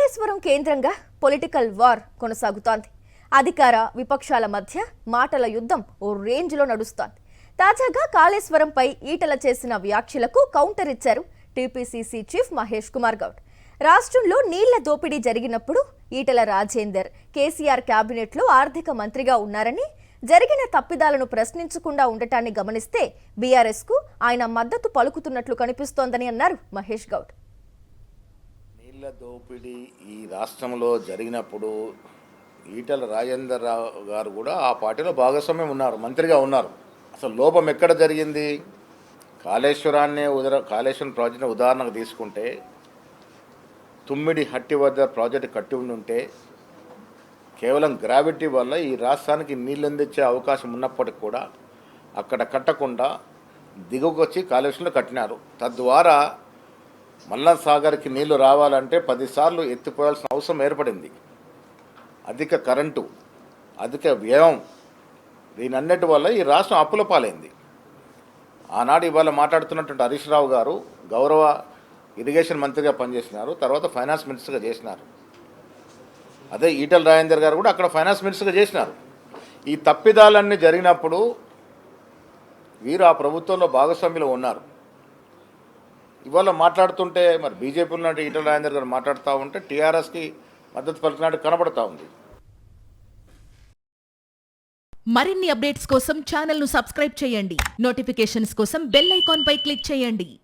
కాళేశ్వరం కేంద్రంగా political war కొనసాగుతోంది. అధికార విపక్షాల మధ్య మాటల యుద్ధం ఓ రేంజ్లో నడుస్తోంది. తాజాగా కాళేశ్వరంపై ఈటల చేసిన వ్యాఖ్యలకు కౌంటర్ ఇచ్చారు టీపీసీసీ చీఫ్ మహేష్ కుమార్ గౌడ్. రాష్ట్రంలో నీళ్ల దోపిడీ జరిగినప్పుడు ఈటల రాజేందర్ కేసీఆర్ కేబినెట్లో ఆర్థిక మంత్రిగా ఉన్నారని, జరిగిన తప్పిదాలను ప్రశ్నించకుండా ఉండటాన్ని గమనిస్తే బీఆర్ఎస్కు ఆయన మద్దతు పలుకుతున్నట్లు కనిపిస్తోందని అన్నారు మహేష్ గౌడ్. నీళ్ల దోపిడీ ఈ రాష్ట్రంలో జరిగినప్పుడు ఈటల రాజేందర్ రావు గారు కూడా ఆ పార్టీలో భాగస్వామ్యం ఉన్నారు, మంత్రిగా ఉన్నారు. అసలు లోపం ఎక్కడ జరిగింది? కాళేశ్వరం ప్రాజెక్టును ఉదాహరణకు తీసుకుంటే తుమ్మిడి హట్టి వద్ద ప్రాజెక్టు కట్టి ఉంటే కేవలం గ్రావిటీ వల్ల ఈ రాష్ట్రానికి నీళ్ళు అందించే అవకాశం ఉన్నప్పటికి కూడా అక్కడ కట్టకుండా దిగువకొచ్చి కాళేశ్వరంలో కట్టినారు. తద్వారా మల్లన్న సాగర్కి నీళ్లు రావాలంటే 10 సార్లు ఎత్తిపోయాల్సిన అవసరం ఏర్పడింది. అధిక కరెంటు, అధిక వ్యయం, దీనన్నిటి వల్ల ఈ రాష్ట్రం అప్పుల పాలైంది. ఆనాడు ఇవాళ మాట్లాడుతున్నటువంటి హరీష్ రావు గారు గౌరవ ఇరిగేషన్ మంత్రిగా పనిచేసినారు, తర్వాత ఫైనాన్స్ మినిస్టర్గా చేసినారు. అదే ఈటల రాజేందర్ గారు కూడా అక్కడ ఫైనాన్స్ మినిస్టర్గా చేసినారు. ఈ తప్పిదాలన్నీ జరిగినప్పుడు వీరు ఆ ప్రభుత్వంలో భాగస్వామ్యులు ఉన్నారు. ఇవాళ మాట్లాడుతుంటే మరి బీజేపీలో లాంటి ఈటల రాజేందర్ గారు మాట్లాడుతూ ఉంటే టీఆర్ఎస్కి మద్దతు పలికినట్టు కనబడతా ఉంది. మరిన్ని అప్డేట్స్ కోసం ఛానల్ను సబ్స్క్రైబ్ చేయండి. నోటిఫికేషన్స్ కోసం బెల్ ఐకాన్ పై క్లిక్ చేయండి.